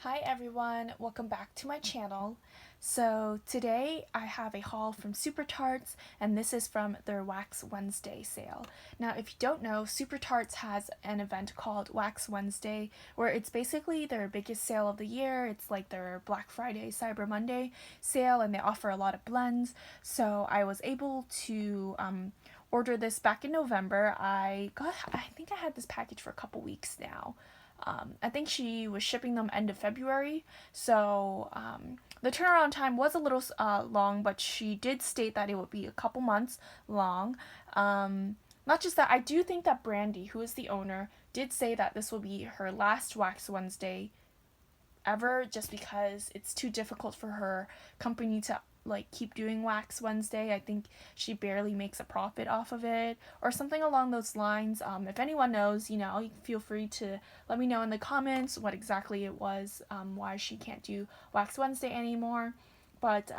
Hi everyone, welcome back to my channel. So today I have a haul from Super Tarts, and this is from their Wax Wednesday sale. Now if you don't know, Super Tarts has an event called Wax Wednesday where it's basically their biggest sale of the year. It's like their Black Friday, Cyber Monday sale, and they offer a lot of blends. So I was able to order this back in November. I think I had this package for a couple weeks now. I think she was shipping them end of February, so the turnaround time was a little long, but she did state that it would be a couple months long. Not just that, I do think that Brandy, who is the owner, did say that this will be her last Wax Wednesday ever, just because it's too difficult for her company to like keep doing Wax Wednesday. I think she barely makes a profit off of it or something along those lines. If anyone knows, feel free to let me know in the comments what exactly it was, why she can't do Wax Wednesday anymore. But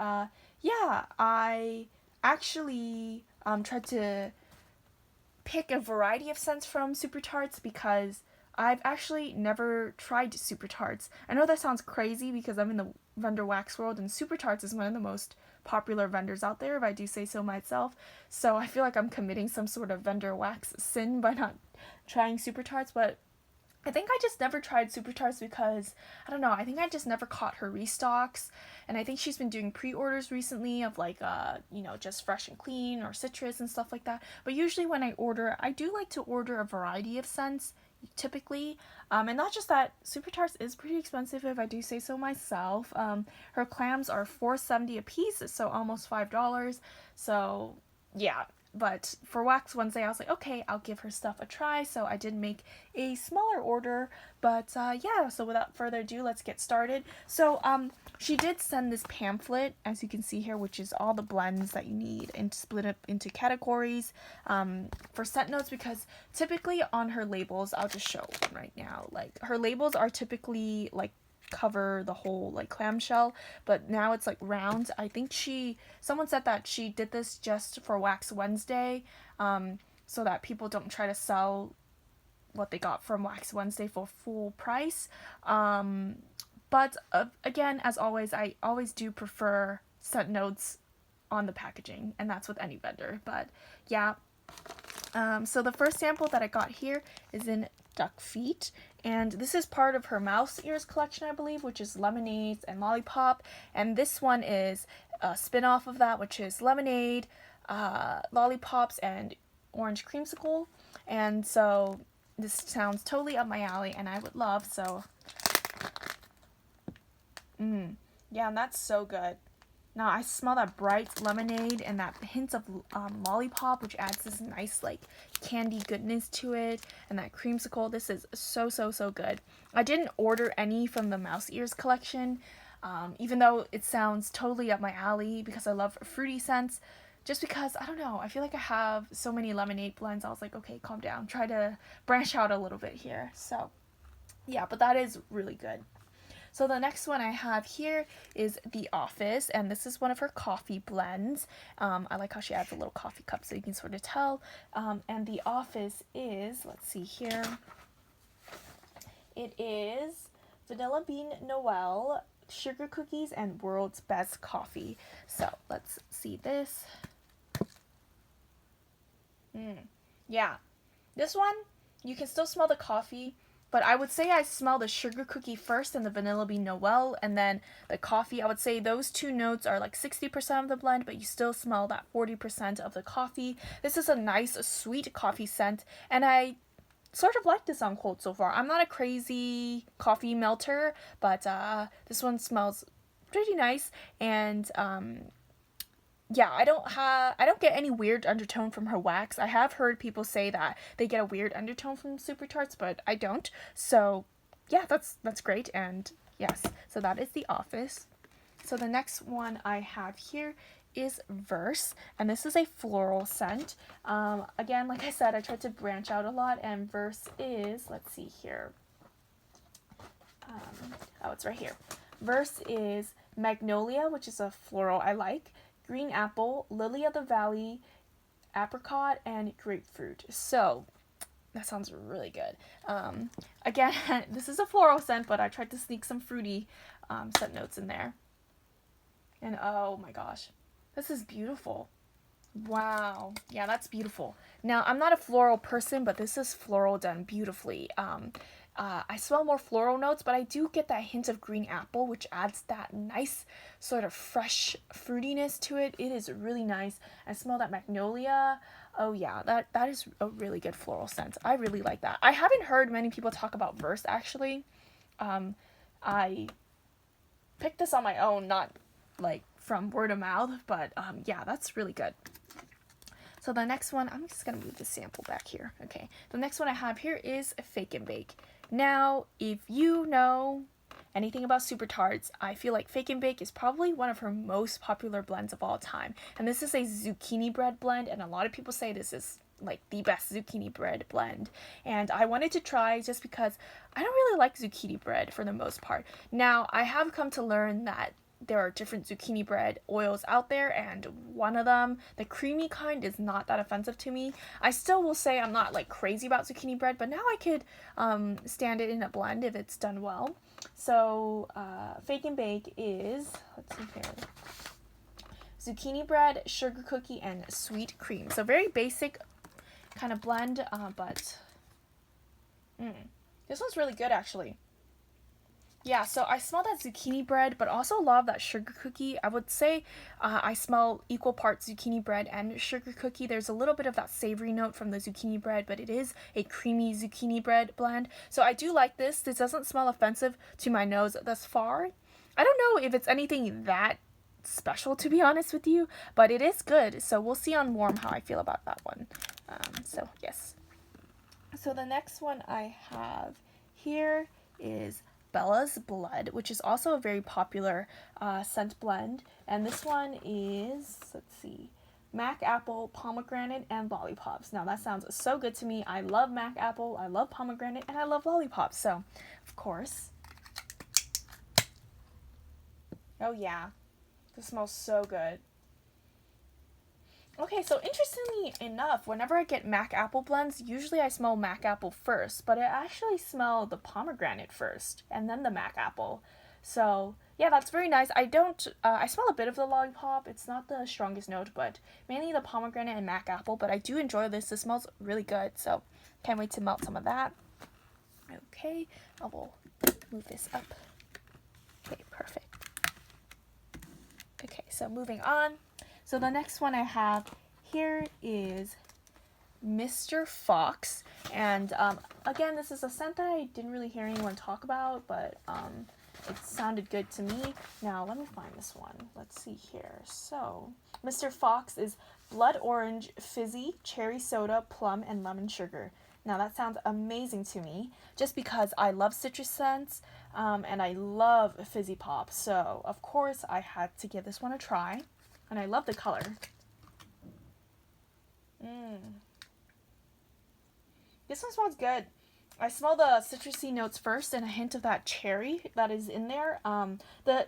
yeah, I actually tried to pick a variety of scents from Super Tarts because I've actually never tried Super Tarts. I know that sounds crazy because I'm in the vendor wax world, and Super Tarts is one of the most popular vendors out there, if I do say so myself. So I feel like I'm committing some sort of vendor wax sin by not trying Super Tarts, but I think I just never tried Super Tarts because, I don't know, I think I just never caught her restocks. And I think she's been doing pre-orders recently of like, just fresh and clean or citrus and stuff like that. But usually when I order, I do like to order a variety of scents, typically. And not just that, Super Tarts is pretty expensive, if I do say so myself. Her clams are $4.70 a piece, so almost $5. So yeah, but for Wax Wednesday, I was like, okay, I'll give her stuff a try. So I did make a smaller order, but yeah. So without further ado, let's get started. So she did send this pamphlet, as you can see here, which is all the blends that you need, and split up into categories for scent notes. Because typically on her labels, I'll just show one right now. Like her labels are typically like cover the whole like clamshell, but now it's like round. I think someone said that she did this just for Wax Wednesday, so that people don't try to sell what they got from Wax Wednesday for full price. But again, as always, I always do prefer scent notes on the packaging, and that's with any vendor. But yeah, so the first sample that I got here is in Duck Feet, and this is part of her mouse ears collection, I believe, which is lemonades and lollipop. And this one is a spin-off of that, which is lemonade, lollipops, and orange creamsicle. And so this sounds totally up my alley, and I would love. So yeah, and that's so good. Now I smell that bright lemonade and that hint of lollipop, which adds this nice like candy goodness to it, and that creamsicle. This is so good. I didn't order any from the mouse ears collection, even though it sounds totally up my alley because I love fruity scents. Just because, I don't know, I feel like I have so many lemonade blends. I was like, okay, calm down, try to branch out a little bit here. So yeah, but that is really good. So the next one I have here is The Office, and this is one of her coffee blends. I like how she adds a little coffee cup so you can sort of tell. And The Office is, let's see here, it is Vanilla Bean Noel, Sugar Cookies, and World's Best Coffee. So let's see this. Yeah, this one, you can still smell the coffee, but I would say I smell the sugar cookie first and the vanilla bean Noel, and then the coffee. I would say those two notes are like 60% of the blend, but you still smell that 40% of the coffee. This is a nice, sweet coffee scent, and I sort of like this on cold so far. I'm not a crazy coffee melter, but this one smells pretty nice, and yeah, I don't get any weird undertone from her wax. I have heard people say that they get a weird undertone from Super Tarts, but I don't. So, yeah, that's great. And yes, so that is The Office. So the next one I have here is Verse, and this is a floral scent. Again, like I said, I tried to branch out a lot, and Verse is, let's see here. Oh, it's right here. Verse is Magnolia, which is a floral I like, green apple, lily of the valley, apricot, and grapefruit. So That sounds really good. Again, this is a floral scent, but I tried to sneak some fruity scent notes in there. And oh my gosh, this is beautiful. Wow. Yeah, that's beautiful. Now, I'm not a floral person, but this is floral done beautifully. I smell more floral notes, but I do get that hint of green apple, which adds that nice sort of fresh fruitiness to it. It is really nice. I smell that magnolia. Oh yeah, that is a really good floral scent. I really like that. I haven't heard many people talk about verse actually. I picked this on my own, not like from word of mouth, but yeah, that's really good. So the next one, I'm just going to move the sample back here. Okay, the next one I have here is Fake and Bake. Now, if you know anything about Super Tarts, I feel like Fake and Bake is probably one of her most popular blends of all time. And this is a zucchini bread blend, and a lot of people say this is like the best zucchini bread blend. And I wanted to try just because I don't really like zucchini bread for the most part. Now, I have come to learn that there are different zucchini bread oils out there, and one of them, the creamy kind, is not that offensive to me. I still will say I'm not like crazy about zucchini bread, but now I could stand it in a blend if it's done well. So Fake and Bake is, let's see here, zucchini bread, sugar cookie, and sweet cream. So very basic kind of blend, but this one's really good actually. Yeah, so I smell that zucchini bread, but also love that sugar cookie. I would say I smell equal parts zucchini bread and sugar cookie. There's a little bit of that savory note from the zucchini bread, but it is a creamy zucchini bread blend. So I do like this. This doesn't smell offensive to my nose thus far. I don't know if it's anything that special, to be honest with you, but it is good. So we'll see on warm how I feel about that one. So yes. So the next one I have here is Bella's Blood, which is also a very popular scent blend. And this one is, let's see, Mac Apple, Pomegranate, and Lollipops. Now that sounds so good to me. I love Mac Apple, I love Pomegranate, and I love Lollipops. So, of course. Oh yeah, this smells so good. Okay, so interestingly enough, whenever I get Mac Apple blends, usually I smell Mac Apple first, but I actually smell the pomegranate first, and then the Mac Apple. So, yeah, that's very nice. I smell a bit of the lollipop. It's not the strongest note, but mainly the pomegranate and Mac Apple, but I do enjoy this. This smells really good, so can't wait to melt some of that. Okay, I will move this up. Okay, perfect. Okay, so moving on. So the next one I have here is Mr. Fox, and again, this is a scent that I didn't really hear anyone talk about, but it sounded good to me. Now let me find this one. Let's see here. So Mr. Fox is blood orange, fizzy, cherry soda, plum, and lemon sugar. Now that sounds amazing to me, just because I love citrus scents, and I love fizzy pop. So of course I had to give this one a try. And I love the color. This one smells good. I smell the citrusy notes first and a hint of that cherry that is in there.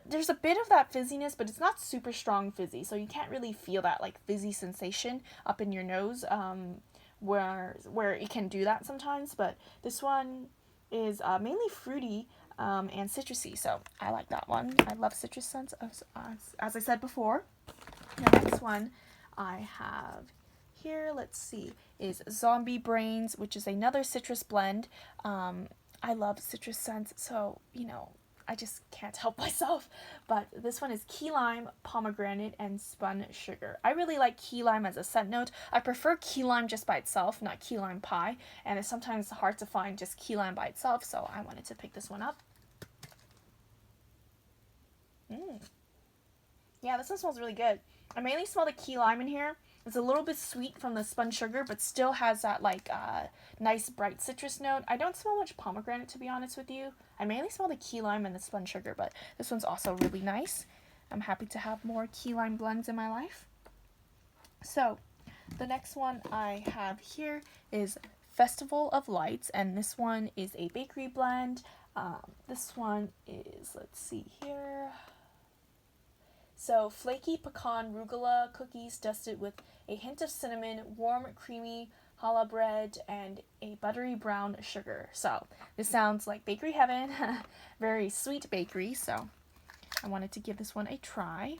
There's a bit of that fizziness, but it's not super strong fizzy, so you can't really feel that like fizzy sensation up in your nose, where it can do that sometimes. But this one is mainly fruity and citrusy, so I like that one. I love citrus scents, as I said before. The next one I have here, let's see, is Zombie Brains, which is another citrus blend. I love citrus scents, so, you know, I just can't help myself. But this one is key lime, pomegranate, and spun sugar. I really like key lime as a scent note. I prefer key lime just by itself, not key lime pie. And it's sometimes hard to find just key lime by itself, so I wanted to pick this one up. Yeah, this one smells really good. I mainly smell the key lime in here. It's a little bit sweet from the spun sugar, but still has that like nice bright citrus note. I don't smell much pomegranate, to be honest with you. I mainly smell the key lime and the spun sugar, but this one's also really nice. I'm happy to have more key lime blends in my life. So the next one I have here is Festival of Lights, and this one is a bakery blend. This one is, let's see here. So flaky pecan rugula cookies dusted with a hint of cinnamon, warm, creamy, challah bread, and a buttery brown sugar. So this sounds like bakery heaven. Very sweet bakery, so I wanted to give this one a try.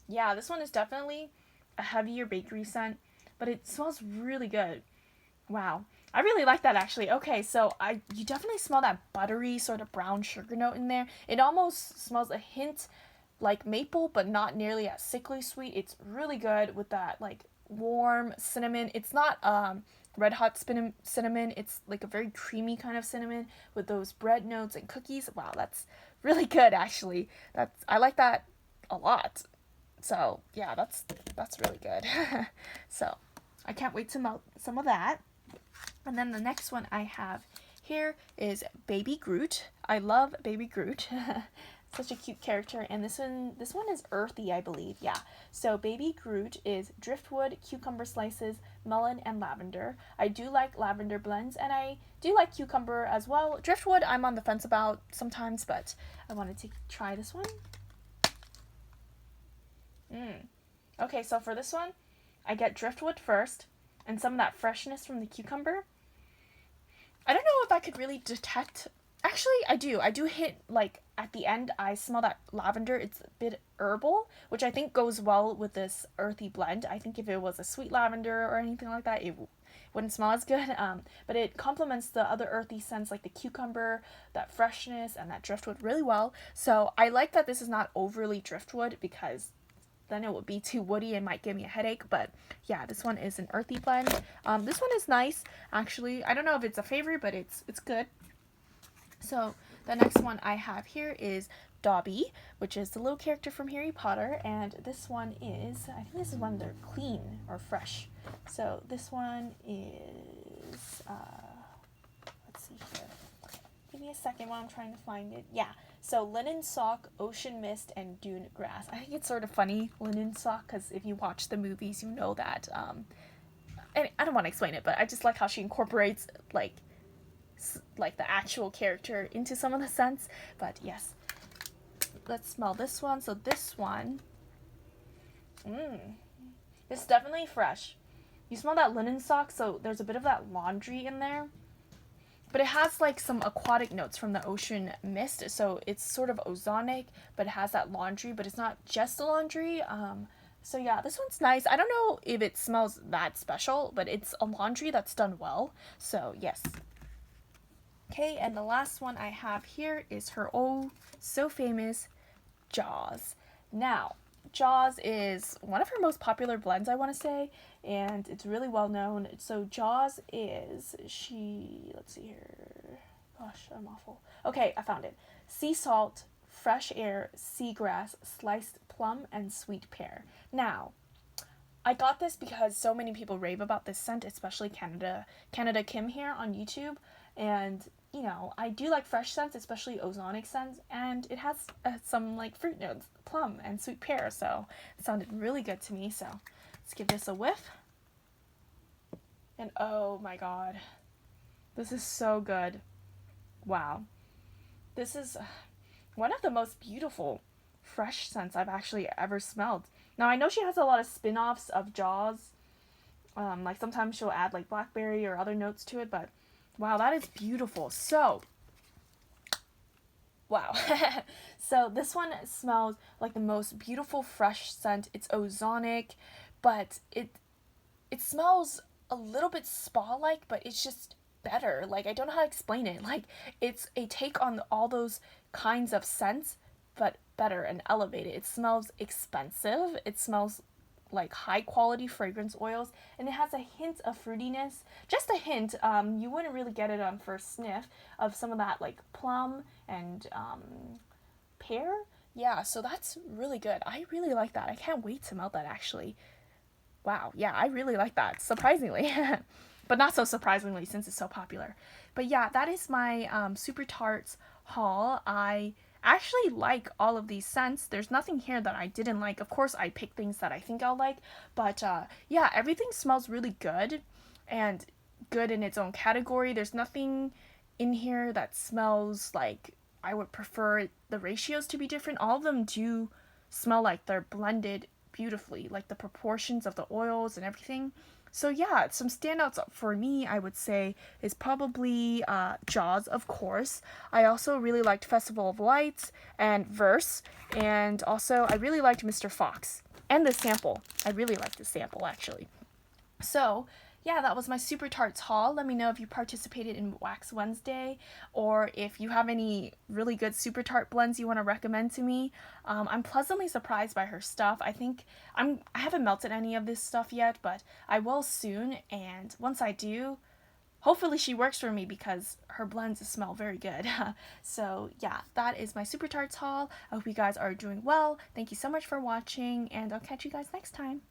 Yeah, this one is definitely a heavier bakery scent, but it smells really good. Wow. I really like that actually. Okay, so you definitely smell that buttery sort of brown sugar note in there. It almost smells a hint like maple, but not nearly as sickly sweet. It's really good with that like warm cinnamon. It's not red hot cinnamon. It's like a very creamy kind of cinnamon with those bread notes and cookies. Wow, that's really good actually. I like that a lot. So yeah, that's really good. So I can't wait to melt some of that. And then the next one I have here is Baby Groot. I love Baby Groot. Such a cute character. And this one is earthy, I believe. Yeah. So Baby Groot is driftwood, cucumber slices, melon, and lavender. I do like lavender blends, and I do like cucumber as well. Driftwood, I'm on the fence about sometimes, but I wanted to try this one. Okay, so for this one, I get driftwood first, and some of that freshness from the cucumber. I don't know if I could really detect. Actually, I do. I do hit, like, at the end, I smell that lavender. It's a bit herbal, which I think goes well with this earthy blend. I think if it was a sweet lavender or anything like that, it wouldn't smell as good. But it complements the other earthy scents, like the cucumber, that freshness, and that driftwood really well. So I like that this is not overly driftwood, because then it would be too woody and might give me a headache. But yeah, this one is an earthy blend. This one is nice, actually. I don't know if it's a favorite, but it's good. So the next one I have here is Dobby, which is the little character from Harry Potter, and this one is, I think this is when they're clean or fresh. So this one is, let's see here. Give me a second while I'm trying to find it. Yeah. So linen sock, ocean mist, and dune grass. I think it's sort of funny, linen sock, because if you watch the movies, you know that. And I don't want to explain it, but I just like how she incorporates like the actual character into some of the scents. But yes, let's smell this one. So this one, it's definitely fresh. You smell that linen sock, so there's a bit of that laundry in there. But it has like some aquatic notes from the ocean mist, so it's sort of ozonic, but it has that laundry, but it's not just the laundry. So yeah, this one's nice. I don't know if it smells that special, but it's a laundry that's done well. So yes. Okay, and the last one I have here is her oh so famous Jaws. Now, Jaws is one of her most popular blends, I want to say, and it's really well known. So Jaws is, let's see here. Gosh, I'm awful. Okay, I found it. Sea salt, fresh air, seagrass, sliced plum, and sweet pear. Now, I got this because so many people rave about this scent, especially Canada Kim here on YouTube, and you know, I do like fresh scents, especially ozonic scents, and it has some like fruit notes, plum and sweet pear, so it sounded really good to me. So let's give this a whiff. And oh my god, this is so good. Wow. This is one of the most beautiful fresh scents I've actually ever smelled. Now, I know she has a lot of spin-offs of Jaws. Like sometimes she'll add like blackberry or other notes to it, but wow, that is beautiful. So, wow. So this one smells like the most beautiful fresh scent. It's ozonic, but it smells a little bit spa-like, but it's just better. Like, I don't know how to explain it. Like, it's a take on all those kinds of scents, but better and elevated. It smells expensive. It smells like high quality fragrance oils, and it has a hint of fruitiness, just a hint. You wouldn't really get it on first sniff of some of that like plum and pear. Yeah, so that's really good. I really like that. I can't wait to melt that actually. Wow, yeah, I really like that, surprisingly. But not so surprisingly since it's so popular. But yeah, that is my Super Tarts haul. I actually like all of these scents. There's nothing here that I didn't like. Of course, I pick things that I think I'll like. But yeah, everything smells really good and good in its own category. There's nothing in here that smells like I would prefer the ratios to be different. All of them do smell like they're blended beautifully, like the proportions of the oils and everything. So yeah, some standouts for me, I would say, is probably Jaws, of course. I also really liked Festival of Lights and Verse, and also I really liked Mr. Fox and the sample. I really liked the sample actually. So, yeah, that was my Super Tarts haul. Let me know if you participated in Wax Wednesday or if you have any really good Super Tart blends you want to recommend to me. I'm pleasantly surprised by her stuff. I haven't melted any of this stuff yet, but I will soon. And once I do, hopefully she works for me because her blends smell very good. So yeah, that is my Super Tarts haul. I hope you guys are doing well. Thank you so much for watching, and I'll catch you guys next time.